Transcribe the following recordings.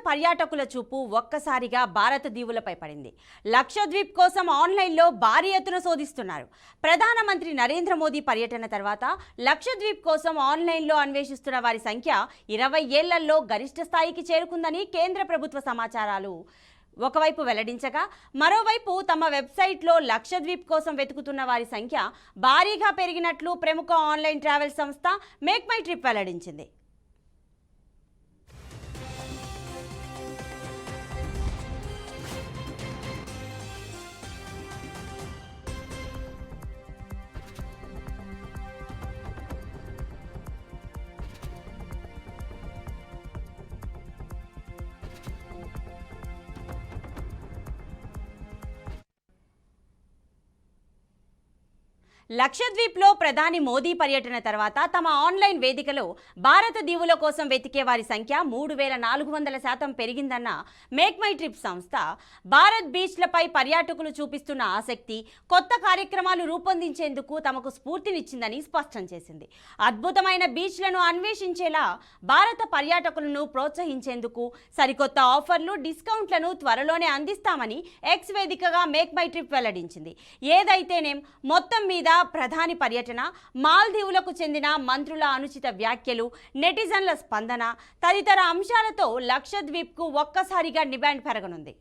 పర్యాటకుల చూపు ఒక్కసారిగా భారత దీవులపై పడింది. లక్షద్వీప్ కోసం ఆన్లైన్లో భారీ ఎత్తున శోధిస్తున్నారు. ప్రధానమంత్రి నరేంద్ర మోదీ పర్యటన తర్వాత లక్షద్వీప్ కోసం ఆన్లైన్లో అన్వేషిస్తున్న వారి సంఖ్య 20 ఏళ్లలో గరిష్ట స్థాయికి చేరుకుందని కేంద్ర ప్రభుత్వ సమాచారాలు ఒకవైపు వెల్లడించగా, మరోవైపు తమ వెబ్సైట్లో లక్షద్వీప్ కోసం వెతుకుతున్న వారి సంఖ్య భారీగా పెరిగినట్లు ప్రముఖ ఆన్లైన్ ట్రావెల్ సంస్థ మేక్ మై ట్రిప్ వెల్లడించింది. లక్షద్వీప్లో ప్రధాని మోదీ పర్యటన తర్వాత తమ ఆన్లైన్ వేదికలో భారత దీవుల కోసం వెతికే వారి సంఖ్య 3400% పెరిగిందన్న మేక్ మై ట్రిప్ సంస్థ, భారత్ బీచ్లపై పర్యాటకులు చూపిస్తున్న ఆసక్తి కొత్త కార్యక్రమాలు రూపొందించేందుకు తమకు స్ఫూర్తినిచ్చిందని స్పష్టం చేసింది. అద్భుతమైన బీచ్లను అన్వేషించేలా భారత పర్యాటకులను ప్రోత్సహించేందుకు సరికొత్త ఆఫర్లు, డిస్కౌంట్లను త్వరలోనే అందిస్తామని ఎక్స్ వేదికగా మేక్ మై ట్రిప్ వెల్లడించింది. ఏదైతేనేం మొత్తం మీద ప్రధాని పర్యటన, మాల్దీవులకు చెందిన మంత్రుల అనుచిత వ్యాఖ్యలు, నెటిజన్ల స్పందన తదితర అంశాలతో లక్షద్వీప్కు ఒక్కసారిగా డిమాండ్ పెరగనుంది.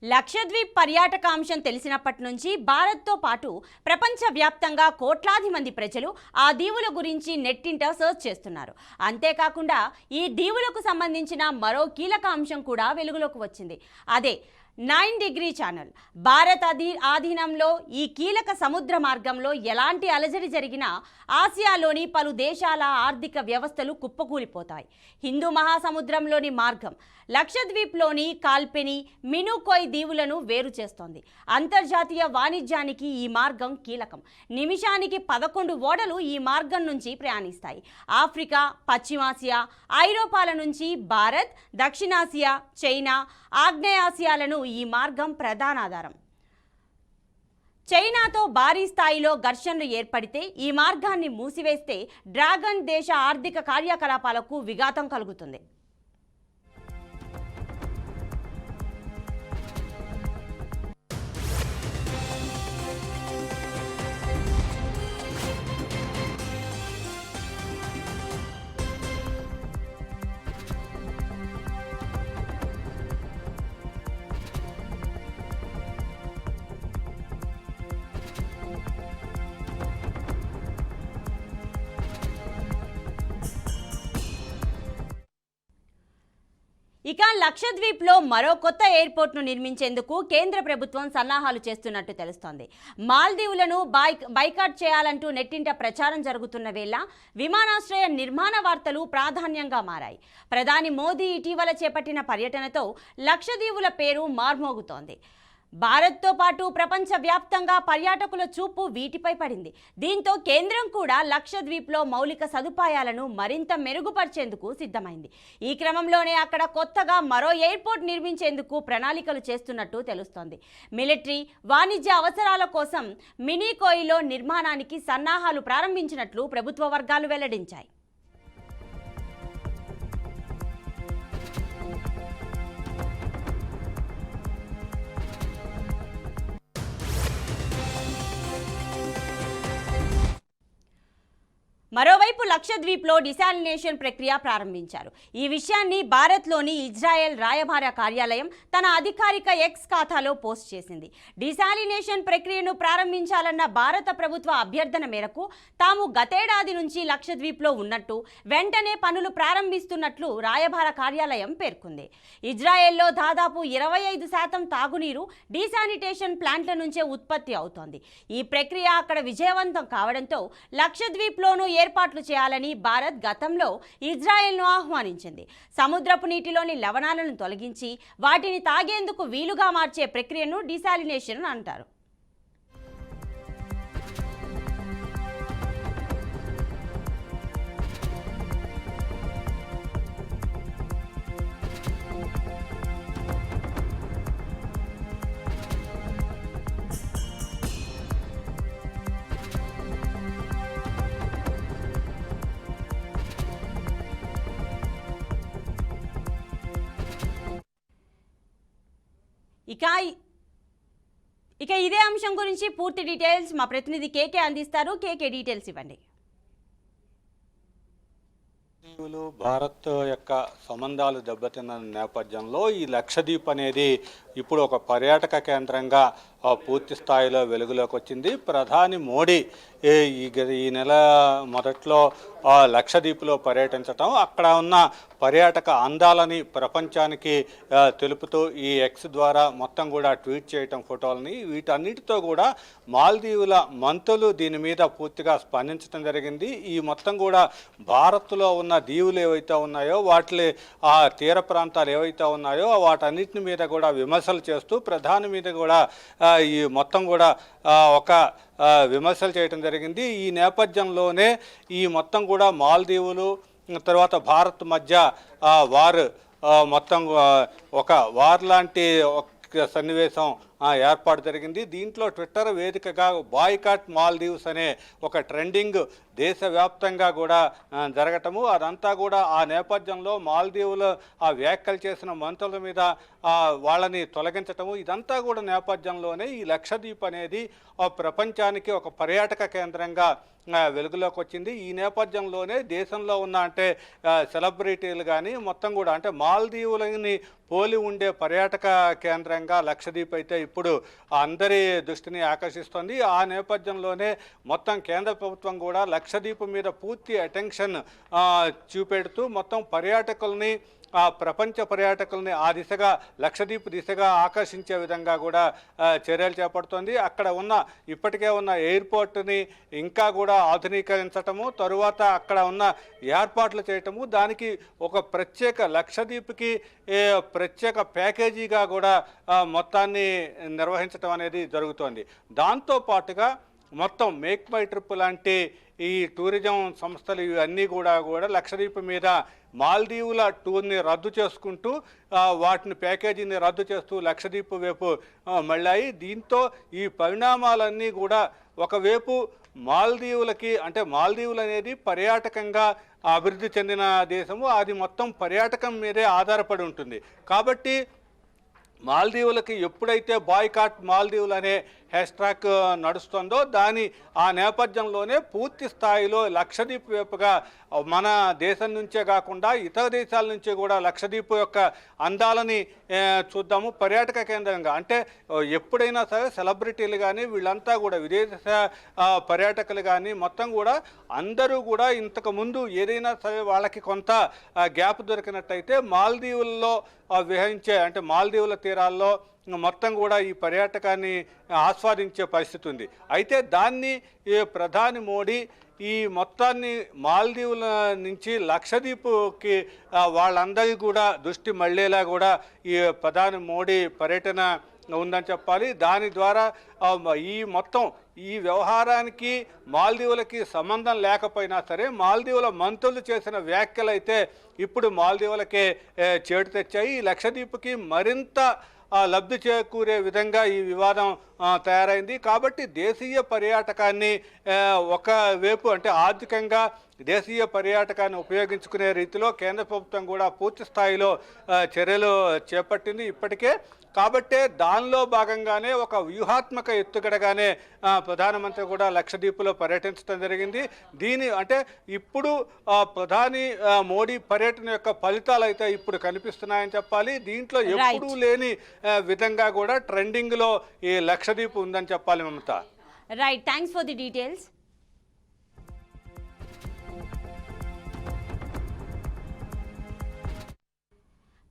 లక్షద్వీప్ పర్యాటక అంశం తెలిసినప్పటి నుంచి భారత్తో పాటు ప్రపంచవ్యాప్తంగా కోట్లాది మంది ప్రజలు ఆ దీవుల గురించి నెట్టింట సర్చ్ చేస్తున్నారు. అంతేకాకుండా ఈ దీవులకు సంబంధించిన మరో కీలక అంశం కూడా వెలుగులోకి వచ్చింది. అదే 9 డిగ్రీ ఛానల్. భారత్ ఆధీనంలో ఈ కీలక సముద్ర మార్గంలో ఎలాంటి అలజడి జరిగినా ఆసియాలోని పలు దేశాల ఆర్థిక వ్యవస్థలు కుప్పకూలిపోతాయి. హిందూ మహాసముద్రంలోని మార్గం లక్షద్వీప్లోని కాల్పెని, మినుకోయ్ దీవులను వేరు చేస్తోంది. అంతర్జాతీయ వాణిజ్యానికి ఈ మార్గం కీలకం. నిమిషానికి 11 ఓడలు ఈ మార్గం నుంచి ప్రయాణిస్తాయి. ఆఫ్రికా, పశ్చిమాసియా, ఐరోపాల నుంచి భారత్, దక్షిణాసియా, చైనా, ఆగ్నేయాసియాలను ఈ మార్గం ప్రధాన ఆధారం. చైనాతో భారీ స్థాయిలో ఘర్షణలు ఏర్పడితే ఈ మార్గాన్ని మూసివేస్తే డ్రాగన్ దేశ ఆర్థిక కార్యకలాపాలకు విఘాతం కలుగుతుంది. ఇక లక్షద్వీప్లో మరో కొత్త ఎయిర్పోర్ట్ను నిర్మించేందుకు కేంద్ర ప్రభుత్వం సన్నాహాలు చేస్తున్నట్టు తెలుస్తోంది. మాల్దీవులను బైకాట్ చేయాలంటూ నెట్టింట ప్రచారం జరుగుతున్న వేళ విమానాశ్రయ నిర్మాణ వార్తలు ప్రాధాన్యంగా మారాయి. ప్రధాని మోదీ ఇటీవల చేపట్టిన పర్యటనతో లక్షద్వీపుల పేరు మార్మోగుతోంది. భారత్తో పాటు ప్రపంచవ్యాప్తంగా పర్యాటకుల చూపు వీటిపై పడింది. దీంతో కేంద్రం కూడా లక్షద్వీప్లో మౌలిక సదుపాయాలను మరింత మెరుగుపరిచేందుకు సిద్ధమైంది. ఈ క్రమంలోనే అక్కడ కొత్తగా మరో ఎయిర్పోర్ట్ నిర్మించేందుకు ప్రణాళికలు చేస్తున్నట్టు తెలుస్తోంది. మిలిటరీ, వాణిజ్య అవసరాల కోసం మినికోయిలో నిర్మాణానికి సన్నాహాలు ప్రారంభించినట్లు ప్రభుత్వ వర్గాలు వెల్లడించాయి. మరోవైపు లక్షద్వీప్లో డిసాలినేషన్ ప్రక్రియ ప్రారంభించారు. ఈ విషయాన్ని భారత్లోని ఇజ్రాయెల్ రాయబార కార్యాలయం తన అధికారిక ఎక్స్ ఖాతాలో పోస్ట్ చేసింది. డిసాలినేషన్ ప్రక్రియను ప్రారంభించాలన్న భారత ప్రభుత్వ అభ్యర్థన మేరకు తాము గతేడాది నుంచి లక్షద్వీప్లో ఉన్నట్టు, వెంటనే పనులు ప్రారంభిస్తున్నట్లు రాయబార కార్యాలయం పేర్కొంది. ఇజ్రాయెల్లో దాదాపు 25% తాగునీరు డిసానిటేషన్ ప్లాంట్ల నుంచే ఉత్పత్తి అవుతోంది. ఈ ప్రక్రియ అక్కడ విజయవంతం కావడంతో లక్షద్వీప్లోనూ ఏర్పాట్లు చేయాలని భారత్ గతంలో ఇజ్రాయెల్ను ఆహ్వానించింది. సముద్రపు నీటిలోని లవణాలను తొలగించి వాటిని తాగేందుకు వీలుగా మార్చే ప్రక్రియను డిసాలినేషన్ అంటారు. ఇక ఇదే అంశం గురించి పూర్తి డీటెయిల్స్ మా ప్రతినిధి కేకే అందిస్తారు. కేకే డీటెయిల్స్ ఇవ్వండి. భారత్ యొక్క సంబంధాలు దెబ్బతిన్న నేపథ్యంలో ఈ లక్షద్వీప్ అనేది ఇప్పుడు ఒక పర్యాటక కేంద్రంగా పూర్తి స్థాయిలో వెలుగులోకి వచ్చింది. ప్రధాని మోడీ ఈ నెల మొదట్లో లక్షద్వీప్లో పర్యటించటం, అక్కడ ఉన్న పర్యాటక అందాలని ప్రపంచానికి తెలుపుతూ ఈ ఎక్స్ ద్వారా మొత్తం కూడా ట్వీట్ చేయటం ఫోటోలని, వీటన్నిటితో కూడా మాల్దీవుల మంత్రులు దీని మీద పూర్తిగా స్పందించడం జరిగింది. ఈ మొత్తం కూడా భారత్లో ఉన్న దీవులు ఏవైతే ఉన్నాయో వాటి ఆ తీర ప్రాంతాలు ఏవైతే ఉన్నాయో వాటన్నిటిని మీద కూడా విమర్శలు చేస్తూ ప్రధాని మీద కూడా ఈ మొత్తం కూడా ఒక విమర్శలు చేయడం జరిగింది. ఈ నేపథ్యంలోనే ఈ మొత్తం కూడా మాల్దీవులు తర్వాత భారత్ మధ్య వార్ మొత్తం ఒక వార్ లాంటి సన్నివేశం ఏర్పాటు జరిగింది. దీంట్లో ట్విట్టర్ వేదికగా బాయ్కాట్ మాల్దీవ్స్ అనే ఒక ట్రెండింగ్ దేశవ్యాప్తంగా కూడా జరగటము, అదంతా కూడా ఆ నేపథ్యంలో మాల్దీవులు ఆ వ్యాఖ్యలు చేసిన మంత్రుల మీద వాళ్ళని తొలగించటము, ఇదంతా కూడా నేపథ్యంలోనే ఈ లక్షద్వీప్ అనేది ప్రపంచానికి ఒక పర్యాటక కేంద్రంగా వెలుగులోకి వచ్చింది. ఈ నేపథ్యంలోనే దేశంలో ఉన్న అంటే సెలబ్రిటీలు కానీ మొత్తం కూడా అంటే మాల్దీవులని పోలి ఉండే పర్యాటక కేంద్రంగా లక్షద్వీప్ అయితే ఇప్పుడు అందరి దృష్టిని ఆకర్షిస్తోంది. ఆ నేపథ్యంలోనే మొత్తం కేంద్ర ప్రభుత్వం కూడా లక్షద్వీప్ మీద పూర్తి అటెన్షన్ చూపెడుతూ మొత్తం పర్యాటకుల్ని ప్రపంచ పర్యాటకుల్ని ఆ దిశగా లక్షద్వీప్ దిశగా ఆకర్షించే విధంగా కూడా చర్యలు చేపడుతోంది. అక్కడ ఉన్న ఇప్పటికే ఉన్న ఎయిర్పోర్ట్ని ఇంకా కూడా ఆధునీకరించటము, తరువాత అక్కడ ఉన్న ఏర్పాట్లు చేయటము, దానికి ఒక ప్రత్యేక లక్షద్వీప్కి ప్రత్యేక ప్యాకేజీగా కూడా మొత్తాన్ని నిర్వహించడం అనేది జరుగుతోంది. దాంతోపాటుగా మొత్తం మేక్ మై ట్రిప్ లాంటి ఈ టూరిజం సంస్థలు ఇవన్నీ కూడా లక్షద్వీప్ మీద మాల్దీవుల టూర్ని రద్దు చేసుకుంటూ వాటిని ప్యాకేజీని రద్దు చేస్తూ లక్షద్వీప్ వైపు మళ్ళాయి. దీంతో ఈ పరిణామాలన్నీ కూడా ఒకవైపు మాల్దీవులకి అంటే మాల్దీవులు అనేది పర్యాటకంగా అభివృద్ధి చెందిన దేశము, అది మొత్తం పర్యాటకం మీదే ఆధారపడి ఉంటుంది. కాబట్టి మాల్దీవులకి ఎప్పుడైతే బాయ్కాట్ మాల్దీవులు అనే హ్యాష్ట్యాగ్ నడుస్తుందో ఆ నేపథ్యంలోనే పూర్తి స్థాయిలో లక్షద్వీప్ వైపుగా మన దేశం నుంచే కాకుండా ఇతర దేశాల నుంచి కూడా లక్షద్వీప్ యొక్క అందాలని చూద్దాము పర్యాటక కేంద్రంగా. అంటే ఎప్పుడైనా సరే సెలబ్రిటీలు కానీ వీళ్ళంతా కూడా విదేశ పర్యాటకులు కానీ మొత్తం కూడా అందరూ కూడా ఇంతకుముందు ఏదైనా సరే వాళ్ళకి కొంత గ్యాప్ దొరికినట్టయితే మాల్దీవుల్లో విహరించే అంటే మాల్దీవుల తీరాల్లో మొత్తం కూడా ఈ పర్యాటకాన్ని ఆస్వాదించే పరిస్థితి ఉంది. అయితే దాన్ని ప్రధాని మోడీ ఈ మొత్తాన్ని మాల్దీవుల నుంచి లక్షద్వీప్కి వాళ్ళందరికీ కూడా దృష్టి మళ్ళేలా కూడా ఈ ప్రధాని మోడీ పర్యటన ఉందని చెప్పాలి. దాని ద్వారా ఈ మొత్తం ఈ వ్యవహారానికి మాల్దీవులకి సంబంధం లేకపోయినా సరే మాల్దీవుల మంత్రులు చేసిన వ్యాఖ్యలు అయితే ఇప్పుడు మాల్దీవులకే చేటు తెచ్చాయి. లక్షద్వీప్కి మరింత లబ్ధి చేకూరే విధంగా ఈ వివాదం తయారైంది. కాబట్టి దేశీయ పర్యాటకాన్ని ఒకవైపు అంటే ఆర్థికంగా దేశీయ పర్యాటకాన్ని ఉపయోగించుకునే రీతిలో కేంద్ర ప్రభుత్వం కూడా పూర్తి స్థాయిలో చర్యలు చేపట్టింది ఇప్పటికే. కాబట్టే దానిలో భాగంగానే ఒక వ్యూహాత్మక ఎత్తుగడగానే ప్రధానమంత్రి కూడా లక్షద్వీప్లో పర్యటించడం జరిగింది. అంటే ఇప్పుడు ప్రధాని మోడీ పర్యటన యొక్క ఫలితాలు అయితే ఇప్పుడు కనిపిస్తున్నాయని చెప్పాలి. దీంట్లో ఎప్పుడూ లేని విధంగా కూడా ట్రెండింగ్లో ఈ లక్షద్వీప్ ఉందని చెప్పాలి. Mamata, right, thanks for the details.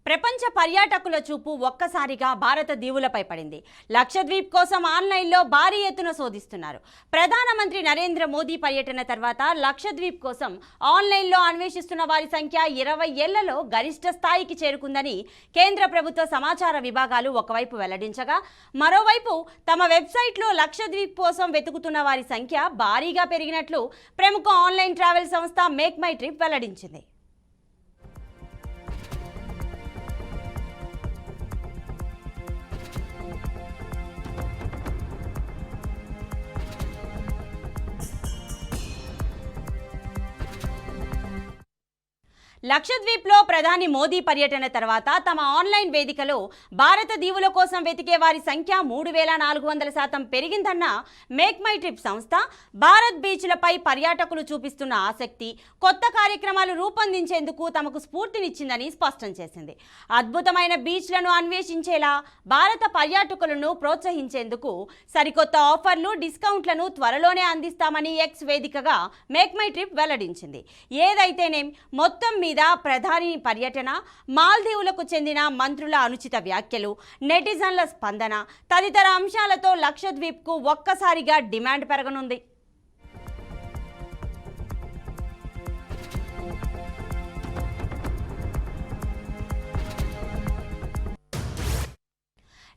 ప్రపంచ పర్యాటకుల చూపు ఒక్కసారిగా భారత దీవులపై పడింది. లక్షద్వీప్ కోసం ఆన్లైన్లో భారీ ఎత్తున శోధిస్తున్నారు. ప్రధానమంత్రి నరేంద్ర మోదీ పర్యటన తర్వాత లక్షద్వీప్ కోసం ఆన్లైన్లో అన్వేషిస్తున్న వారి సంఖ్య 20 ఏళ్లలో గరిష్ట స్థాయికి చేరుకుందని కేంద్ర ప్రభుత్వ సమాచార విభాగాలు ఒకవైపు వెల్లడించగా, మరోవైపు తమ వెబ్సైట్లో లక్షద్వీప్ కోసం వెతుకుతున్న వారి సంఖ్య భారీగా పెరిగినట్లు ప్రముఖ ఆన్లైన్ ట్రావెల్ సంస్థ మేక్ మై ట్రిప్ వెల్లడించింది. లక్షద్వీప్లో ప్రధాని మోదీ పర్యటన తర్వాత తమ ఆన్లైన్ వేదికలో భారత దీవుల కోసం వెతికే వారి సంఖ్య 3400% పెరిగిందన్న మేక్ మై ట్రిప్ సంస్థ, భారత్ బీచ్లపై పర్యాటకులు చూపిస్తున్న ఆసక్తి కొత్త కార్యక్రమాలు రూపొందించేందుకు తమకు స్ఫూర్తినిచ్చిందని స్పష్టం చేసింది. అద్భుతమైన బీచ్లను అన్వేషించేలా భారత పర్యాటకులను ప్రోత్సహించేందుకు సరికొత్త ఆఫర్లు, డిస్కౌంట్లను త్వరలోనే అందిస్తామని ఎక్స్ వేదికగా మేక్ మై ట్రిప్ వెల్లడించింది. ఏదైతేనేం మొత్తం మీద ప్రధాని పర్యటన, మాల్దీవులకు చెందిన మంత్రుల అనుచిత వ్యాఖ్యలు, నెటిజన్ల స్పందన తదితర అంశాలతో లక్షద్వీప్కు ఒక్కసారిగా డిమాండ్ పెరగనుంది.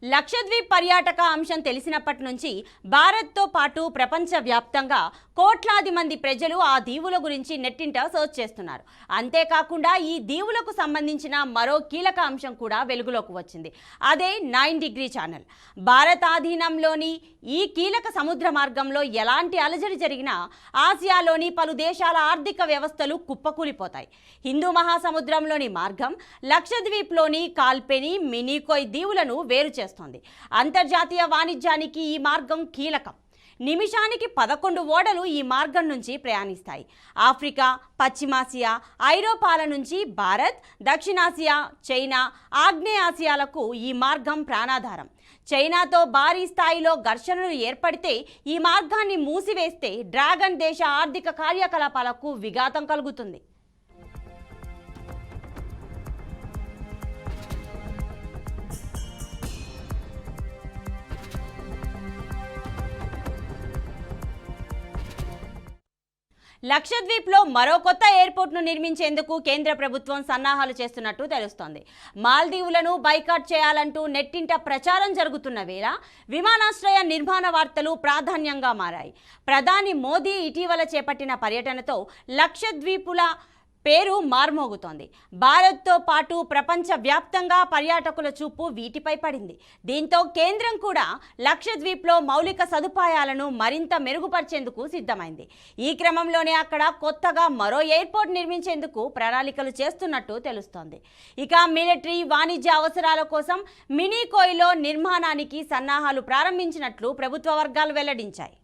లక్షద్వీప్ పర్యాటక అంశం తెలిసినప్పటి నుంచి భారత్తో పాటు ప్రపంచవ్యాప్తంగా కోట్లాది మంది ప్రజలు ఆ దీవుల గురించి నెట్టింట సర్చ్ చేస్తున్నారు. అంతేకాకుండా ఈ దీవులకు సంబంధించిన మరో కీలక అంశం కూడా వెలుగులోకి వచ్చింది. అదే 9 డిగ్రీ ఛానల్. భారత్ ఆధీనంలోని ఈ కీలక సముద్ర మార్గంలో ఎలాంటి అలజడి జరిగినా ఆసియాలోని పలు దేశాల ఆర్థిక వ్యవస్థలు కుప్పకూలిపోతాయి. హిందూ మహాసముద్రంలోని మార్గం లక్షద్వీప్లోని కాల్పెని, మినీకోయ్ దీవులను వేరు చేస్తుంది. అంతర్జాతీయ వాణిజ్యానికి ఈ మార్గం కీలకం. నిమిషానికి 11 ఓడలు ఈ మార్గం నుంచి ప్రయాణిస్తాయి. ఆఫ్రికా, పశ్చిమాసియా, ఐరోపాల నుంచి భారత్, దక్షిణాసియా, చైనా, ఆగ్నేయాసియాలకు ఈ మార్గం ప్రాణాధారం. చైనాతో భారీ స్థాయిలో ఘర్షణలు ఏర్పడితే ఈ మార్గాన్ని మూసివేస్తే డ్రాగన్ దేశ ఆర్థిక కార్యకలాపాలకు విఘాతం కలుగుతుంది. లక్షద్వీప్లో మరో కొత్త ఎయిర్పోర్ట్ను నిర్మించేందుకు కేంద్ర ప్రభుత్వం సన్నాహాలు చేస్తున్నట్టు తెలుస్తోంది. మాల్దీవులను బైకాట్ చేయాలంటూ నెట్టింట ప్రచారం జరుగుతున్న వేళ విమానాశ్రయ నిర్మాణ వార్తలు ప్రాధాన్యంగా మారాయి. ప్రధాని మోదీ ఇటీవల చేపట్టిన పర్యటనతో లక్షద్వీపుల పేరు మార్మోగుతోంది. భారత్తో పాటు ప్రపంచవ్యాప్తంగా పర్యాటకుల చూపు వీటిపై పడింది. దీంతో కేంద్రం కూడా లక్షద్వీప్లో మౌలిక సదుపాయాలను మరింత మెరుగుపరిచేందుకు సిద్ధమైంది. ఈ క్రమంలోనే అక్కడ కొత్తగా మరో ఎయిర్పోర్ట్ నిర్మించేందుకు ప్రణాళికలు చేస్తున్నట్టు తెలుస్తోంది. ఇక మిలిటరీ, వాణిజ్య అవసరాల కోసం మినీకోయ్లో నిర్మాణానికి సన్నాహాలు ప్రారంభించినట్లు ప్రభుత్వ వర్గాలు వెల్లడించాయి.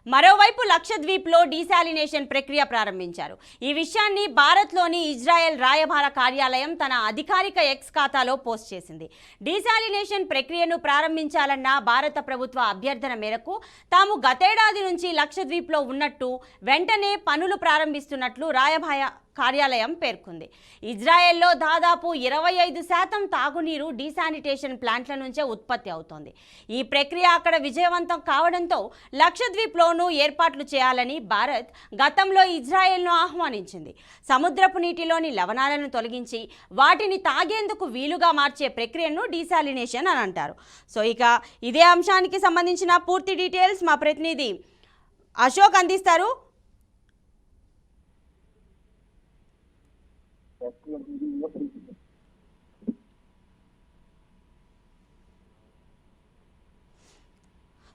మరోవైపు లక్షద్వీప్లో డీశాలినేషన్ ప్రక్రియ ప్రారంభించారు. ఈ విషయాన్ని భారత్లోని ఇజ్రాయెల్ రాయబార కార్యాలయం తన అధికారిక ఎక్స్ ఖాతాలో పోస్ట్ చేసింది. డీశాలినేషన్ ప్రక్రియను ప్రారంభించాలన్న భారత ప్రభుత్వ అభ్యర్థన మేరకు తాము గతేడాది నుంచి లక్షద్వీప్లో ఉన్నట్టు, వెంటనే పనులు ప్రారంభిస్తున్నట్లు రాయబార కార్యాలయం పేర్కొంది. ఇజ్రాయెల్లో దాదాపు 25% తాగునీరు డీశానిటేషన్ ప్లాంట్ల నుంచే ఉత్పత్తి అవుతోంది. ఈ ప్రక్రియ అక్కడ విజయవంతం కావడంతో లక్షద్వీప్లోనూ ఏర్పాట్లు చేయాలని భారత్ గతంలో ఇజ్రాయెల్ను ఆహ్వానించింది. సముద్రపు నీటిలోని లవణాలను తొలగించి వాటిని తాగేందుకు వీలుగా మార్చే ప్రక్రియను డీశాలినేషన్ అని అంటారు. సో ఇక ఇదే అంశానికి సంబంధించిన పూర్తి డీటెయిల్స్ మా ప్రతినిధి అశోక్ అందిస్తారు.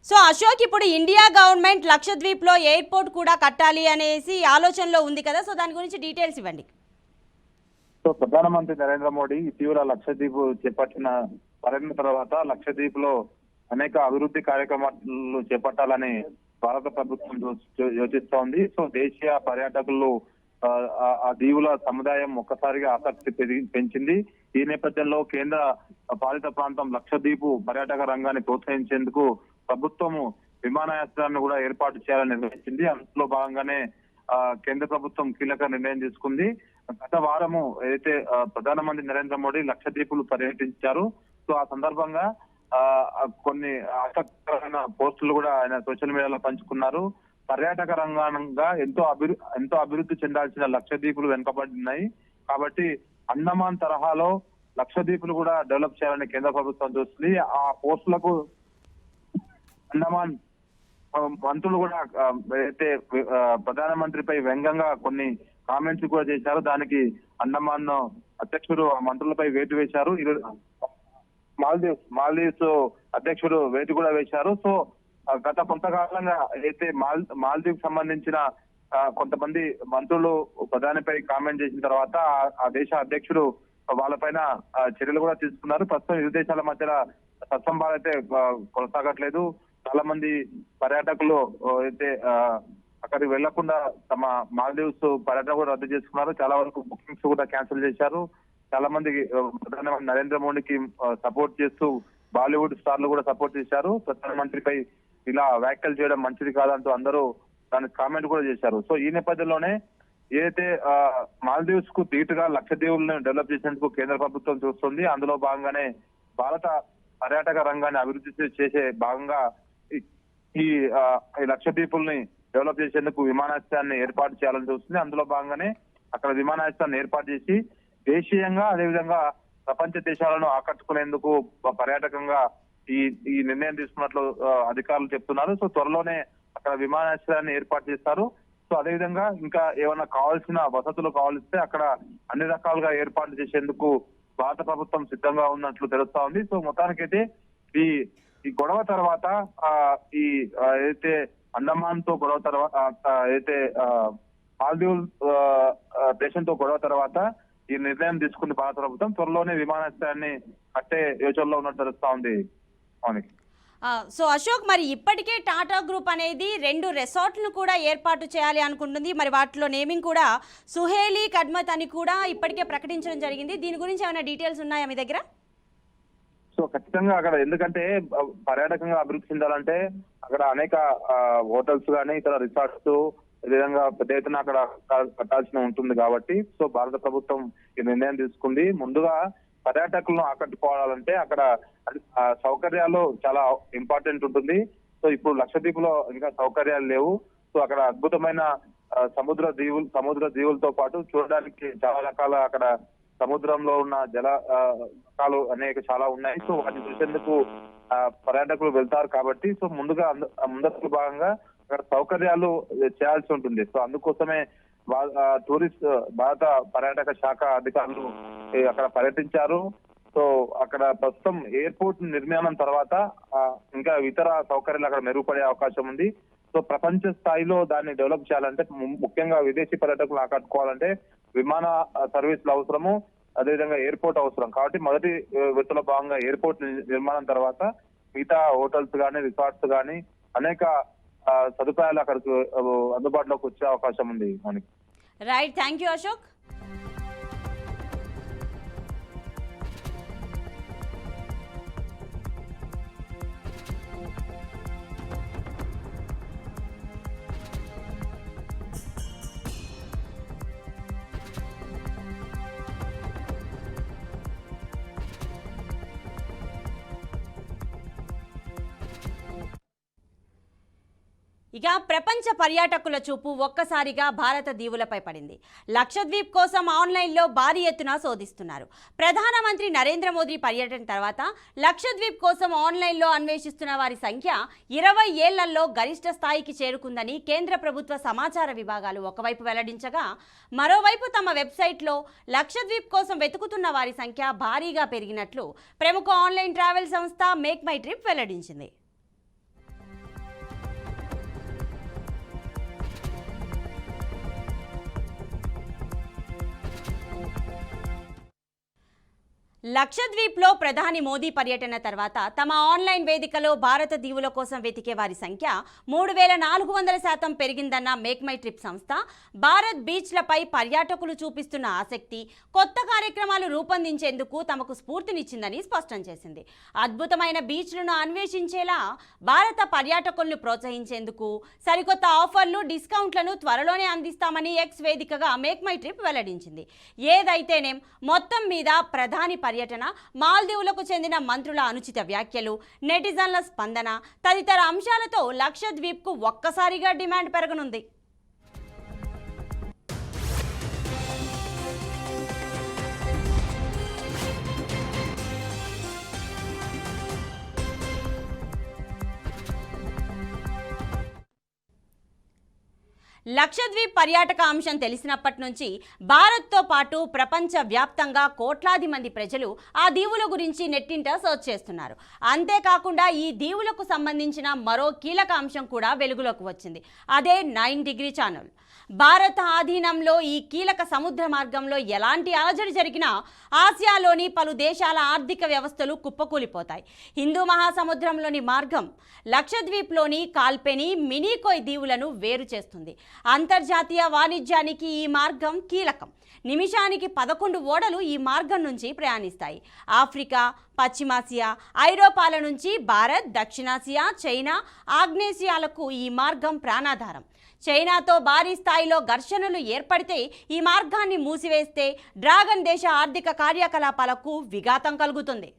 సో అశోక్, ఇప్పుడు ఇండియా గవర్నమెంట్ లక్షద్వీప్లో ఎయిర్పోర్ట్ కూడా కట్టాలి అనేసి ఆలోచనలో ఉంది కదా, సో దాని గురించి డీటెయిల్స్ ఇవ్వండి. సో ప్రధానమంత్రి నరేంద్ర మోడీ ఇటీవల లక్షద్వీప్ చేపట్టిన పర్యటన తర్వాత లక్షద్వీప్ లో అనేక అభివృద్ధి కార్యక్రమాలు చేపట్టాలని భారత ప్రభుత్వం యోచిస్తోంది. సో దేశీయ పర్యాటకులు ఆ దీవుల సముదాయం ఒక్కసారిగా ఆసక్తి పెంచింది. ఈ నేపథ్యంలో కేంద్ర పాలిత ప్రాంతం లక్షద్వీప్ పర్యాటక రంగాన్ని ప్రోత్సహించేందుకు ప్రభుత్వము విమానాశ్రయాన్ని కూడా ఏర్పాటు చేయాలని నిర్ణయించింది. అందులో భాగంగానే కేంద్ర ప్రభుత్వం కీలక నిర్ణయం తీసుకుంది. గత వారము ఏదైతే ప్రధానమంత్రి నరేంద్ర మోడీ లక్షద్వీపులు పర్యటించారు. సో ఆ సందర్భంగా కొన్ని ఆసక్తికరమైన పోస్టులు కూడా ఆయన సోషల్ మీడియాలో పంచుకున్నారు. పర్యాటక రంగంగా ఎంతో అభివృద్ధి చెందాల్సిన లక్షద్వీపులు వెనుకబడినాయి కాబట్టి అండమాన్ తరహాలో లక్షద్వీపులు కూడా డెవలప్ చేయాలని కేంద్ర ప్రభుత్వం చూస్తుంది. ఆ పోస్టులకు అండమాన్ మంత్రులు కూడా అయితే ప్రధానమంత్రిపై వ్యంగ్యంగా కొన్ని కామెంట్స్ కూడా చేశారు. దానికి అండమాన్ అధ్యక్షుడు మంత్రులపై వేటు వేశారు. మాల్దీవ్స్ అధ్యక్షుడు వేటు కూడా వేశారు. సో గత కొంతకాలంగా అయితే మాల్దీవ్ సంబంధించిన కొంతమంది మంత్రులు ప్రధానిపై కామెంట్ చేసిన తర్వాత ఆ దేశ అధ్యక్షుడు వాళ్ళపైన చర్యలు కూడా తీసుకున్నారు. ప్రస్తుతం ఇరు దేశాల మధ్య సత్సంబాలు అయితే కొనసాగట్లేదు. చాలా మంది పర్యాటకులు అయితే అక్కడికి వెళ్లకుండా తమ మాల్దీవ్స్ పర్యటన కూడా రద్దు చేసుకున్నారు. చాలా వరకు బుకింగ్స్ కూడా క్యాన్సిల్ చేశారు. చాలా మంది ప్రధానమంత్రి నరేంద్ర మోడీకి సపోర్ట్ చేస్తూ బాలీవుడ్ స్టార్లు కూడా సపోర్ట్ చేశారు. ప్రధానమంత్రిపై ఇలా వ్యాఖ్యలు చేయడం మంచిది కాదంటూ అందరూ దానికి కామెంట్ కూడా చేశారు. సో ఈ నేపథ్యంలోనే ఏదైతే మాల్దీవ్స్ కు ధీటుగా లక్షద్వీపులను డెవలప్ చేసేందుకు కేంద్ర ప్రభుత్వం చూస్తుంది. అందులో భాగంగానే భారత పర్యాటక రంగాన్ని అభివృద్ధి చేసే భాగంగా ఈ లక్షద్వీపుల్ని డెవలప్ చేసేందుకు విమానాశ్రయాన్ని ఏర్పాటు చేయాలని చూస్తుంది. అందులో భాగంగానే అక్కడ విమానాశ్రయాన్ని ఏర్పాటు చేసి దేశీయంగా అదేవిధంగా ప్రపంచ దేశాలను ఆకట్టుకునేందుకు పర్యాటకంగా ఈ నిర్ణయం తీసుకున్నట్లు అధికారులు చెప్తున్నారు. సో త్వరలోనే అక్కడ విమానాశ్రయాన్ని ఏర్పాటు చేస్తారు. సో అదేవిధంగా ఇంకా ఏమైనా కావాల్సిన వసతులు కావాలిస్తే అక్కడ అన్ని రకాలుగా ఏర్పాటు చేసేందుకు భారత ప్రభుత్వం సిద్ధంగా ఉన్నట్లు తెలుస్తా ఉంది. సో మొత్తానికైతే ఈ గొడవ తర్వాత ఈ ఏదైతే అండమాన్ తో గొడవ తర్వాత అయితే మాల్దీవ్ దేశంతో గొడవ తర్వాత ఈ నిర్ణయం తీసుకుంది భారత ప్రభుత్వం. త్వరలోనే విమానాశ్రయాన్ని కట్టే యోచనలో ఉన్నట్టు తెలుస్తా ఉంది. అవునికి సో అశోక్, మరి ఇప్పటికే టాటా గ్రూప్ అనేది 2 రిసార్ట్లను కూడా ఏర్పాటు చేయాలి అనుకుంటుంది. మరి వాటిలో నేమింగ్ కూడా సుహేలీ కడ్మత్ అని కూడా ఇప్పటికే ప్రకటించడం జరిగింది. దీని గురించి ఏమైనా డీటెయిల్స్ ఉన్నాయా మీ దగ్గర? సో ఖచ్చితంగా అక్కడ ఎందుకంటే పర్యాటకంగా అభివృద్ధి చెందాలంటే అక్కడ అనేక హోటల్స్ కానీ ఇతర రిసార్ట్స్ విధంగా పెద్ద ఎత్తున అక్కడ కట్టాల్సిన ఉంటుంది కాబట్టి సో భారత ప్రభుత్వం ఈ నిర్ణయం తీసుకుంది. ముందుగా పర్యాటకులను ఆకట్టుకోవాలంటే అక్కడ సౌకర్యాలు చాలా ఇంపార్టెంట్ ఉంటుంది. సో ఇప్పుడు లక్షద్వీపులో ఇంకా సౌకర్యాలు లేవు. సో అక్కడ అద్భుతమైన సముద్ర దీవులతో పాటు చూడడానికి చాలా రకాల అక్కడ సముద్రంలో ఉన్న రకాలు అనేక చాలా ఉన్నాయి. సో వాటిని చూసేందుకు పర్యాటకులు వెళ్తారు కాబట్టి సో ముందస్తు భాగంగా అక్కడ సౌకర్యాలు చేయాల్సి ఉంటుంది. సో అందుకోసమే భారత పర్యాటక శాఖ అధికారులు అక్కడ పర్యటించారు. సో అక్కడ ప్రస్తుతం ఎయిర్పోర్ట్ నిర్మాణం తర్వాత ఇంకా ఇతర సౌకర్యాలు అక్కడ మెరుగుపడే అవకాశం ఉంది. సో ప్రపంచ స్థాయిలో దాన్ని డెవలప్ చేయాలంటే ముఖ్యంగా విదేశీ పర్యాటకులు ఆకట్టుకోవాలంటే విమాన సర్వీసులు అవసరము, అదేవిధంగా ఎయిర్పోర్ట్ అవసరం. కాబట్టి మొదటి విడతలో భాగంగా ఎయిర్పోర్ట్ నిర్మాణం తర్వాత మిగతా హోటల్స్ కానీ రిసార్ట్స్ కానీ అనేక సదుపాయాలు అక్కడికి అందుబాటులోకి వచ్చే అవకాశం ఉంది. మనకి రైట్, థ్యాంక్ యూ అశోక్. ఇక ప్రపంచ పర్యాటకుల చూపు ఒక్కసారిగా భారత దీవులపై పడింది. లక్షద్వీప్ కోసం ఆన్లైన్లో భారీ ఎత్తున శోధిస్తున్నారు. ప్రధానమంత్రి నరేంద్ర మోదీ పర్యటన తర్వాత లక్షద్వీప్ కోసం ఆన్లైన్లో అన్వేషిస్తున్న వారి సంఖ్య 20 ఏళ్లలో గరిష్ట స్థాయికి చేరుకుందని కేంద్ర ప్రభుత్వ సమాచార విభాగాలు ఒకవైపు వెల్లడించగా, మరోవైపు తమ వెబ్సైట్లో లక్షద్వీప్ కోసం వెతుకుతున్న వారి సంఖ్య భారీగా పెరిగినట్లు ప్రముఖ ఆన్లైన్ ట్రావెల్ సంస్థ మేక్ మై ట్రిప్ వెల్లడించింది. లక్షద్వీప్లో ప్రధాని మోదీ పర్యటన తర్వాత తమ ఆన్లైన్ వేదికలో భారత దీవుల కోసం వెతికే వారి సంఖ్య 3400% పెరిగిందన్న మేక్ మై ట్రిప్ సంస్థ భారత్ బీచ్లపై పర్యాటకులు చూపిస్తున్న ఆసక్తి కొత్త కార్యక్రమాలు రూపొందించేందుకు తమకు స్ఫూర్తినిచ్చిందని స్పష్టం చేసింది. అద్భుతమైన బీచ్లను అన్వేషించేలా భారత పర్యాటకులను ప్రోత్సహించేందుకు సరికొత్త ఆఫర్లు, డిస్కౌంట్లను త్వరలోనే అందిస్తామని ఎక్స్ వేదికగా మేక్ మై ట్రిప్ వెల్లడించింది. ఏదైతేనేం మొత్తం మీద ప్రధాని పర్యటన, మాల్దీవులకు చెందిన మంత్రుల అనుచిత వ్యాఖ్యలు, నెటిజన్ల స్పందన తదితర అంశాలతో లక్షద్వీప్కు ఒక్కసారిగా డిమాండ్ పెరగనుంది. లక్షద్వీప్ పర్యాటక అంశం తెలిసినప్పటి నుంచి భారత్తో పాటు ప్రపంచ వ్యాప్తంగా కోట్లాది మంది ప్రజలు ఆ దీవుల గురించి నెట్టింట సర్చ్ చేస్తున్నారు. అంతేకాకుండా ఈ దీవులకు సంబంధించిన మరో కీలక అంశం కూడా వెలుగులోకి వచ్చింది. అదే 9 డిగ్రీ ఛానల్. భారత ఆధీనంలో ఈ కీలక సముద్ర మార్గంలో ఎలాంటి అలజడి జరిగినా ఆసియాలోని పలు దేశాల ఆర్థిక వ్యవస్థలు కుప్పకూలిపోతాయి. హిందూ మహాసముద్రంలోని మార్గం లక్షద్వీప్లోని కాల్పెని, మినీకోయ్ దీవులను వేరు చేస్తుంది. అంతర్జాతీయ వాణిజ్యానికి ఈ మార్గం కీలకం. నిమిషానికి 11 ఓడలు ఈ మార్గం నుంచి ప్రయాణిస్తాయి. ఆఫ్రికా, పశ్చిమాసియా, ఐరోపాల నుంచి భారత్, దక్షిణాసియా, చైనా, ఆగ్నేసియాలకు ఈ మార్గం ప్రాణాధారం. చైనాతో భారీ స్థాయిలో ఘర్షణలు ఏర్పడితే ఈ మార్గాన్ని మూసివేస్తే డ్రాగన్ దేశ ఆర్థిక కార్యకలాపాలకు విఘాతం కలుగుతుంది.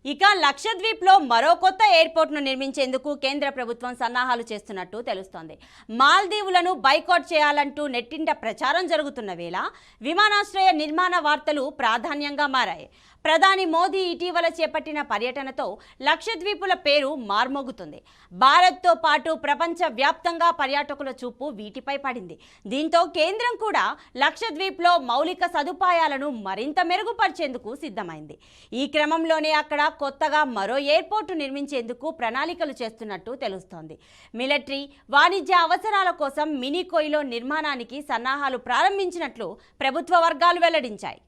ఇక లక్షద్వీప్లో మరో కొత్త ఎయిర్పోర్ట్ను నిర్మించేందుకు కేంద్ర ప్రభుత్వం సన్నాహాలు చేస్తున్నట్టు తెలుస్తోంది. మాల్దీవులను బైకాట్ చేయాలంటూ నెట్టింట ప్రచారం జరుగుతున్న వేళ విమానాశ్రయ నిర్మాణ వార్తలు ప్రాధాన్యంగా మారాయి. ప్రధాని మోదీ ఇటీవల చేపట్టిన పర్యటనతో లక్షద్వీపుల పేరు మార్మోగుతుంది. భారత్తో పాటు ప్రపంచ వ్యాప్తంగా పర్యాటకుల చూపు వీటిపై పడింది. దీంతో కేంద్రం కూడా లక్షద్వీప్లో మౌలిక సదుపాయాలను మరింత మెరుగుపరిచేందుకు సిద్ధమైంది. ఈ క్రమంలోనే అక్కడ కొత్తగా మరో ఎయిర్పోర్టు నిర్మించేందుకు ప్రణాళికలు చేస్తున్నట్టు తెలుస్తోంది. మిలిటరీ, వాణిజ్య అవసరాల కోసం మినీకోయ్లో నిర్మాణానికి సన్నాహాలు ప్రారంభించినట్లు ప్రభుత్వ వర్గాలు వెల్లడించాయి.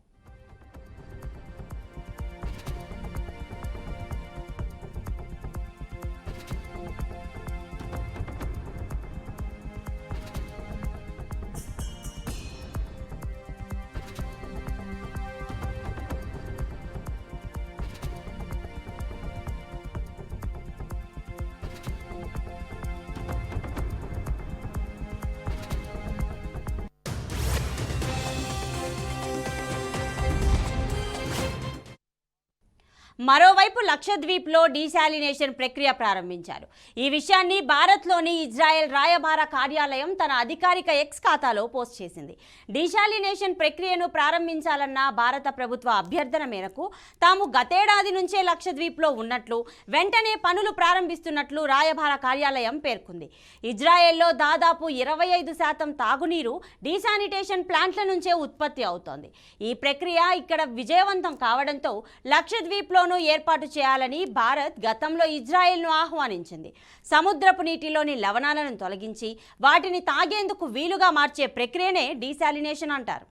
మరోవైపు లక్షద్వీప్లో డీశాలినేషన్ ప్రక్రియ ప్రారంభించారు. ఈ విషయాన్ని భారత్లోని ఇజ్రాయెల్ రాయబార కార్యాలయం తన అధికారిక ఎక్స్ ఖాతాలో పోస్ట్ చేసింది. డీశాలినేషన్ ప్రక్రియను ప్రారంభించాలన్న భారత ప్రభుత్వ అభ్యర్థన మేరకు తాము గతేడాది నుంచే లక్షద్వీప్లో ఉన్నట్లు, వెంటనే పనులు ప్రారంభిస్తున్నట్లు రాయబార కార్యాలయం పేర్కొంది. ఇజ్రాయెల్లో దాదాపు 25% తాగునీరు డీశానిటేషన్ ప్లాంట్ల నుంచే ఉత్పత్తి అవుతోంది. ఈ ప్రక్రియ ఇక్కడ విజయవంతం కావడంతో లక్షద్వీప్లో ఏర్పాటు చేయాలని భారత్ గతంలో ఇజ్రాయెల్ను ఆహ్వానించింది. సముద్రపు నీటిలోని లవణాలను తొలగించి వాటిని తాగేందుకు వీలుగా మార్చే ప్రక్రియనే డీశాలినేషన్ అంటారు.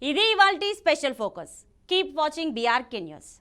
ఇది ఇవాల్టి special focus. Keep watching BRK news.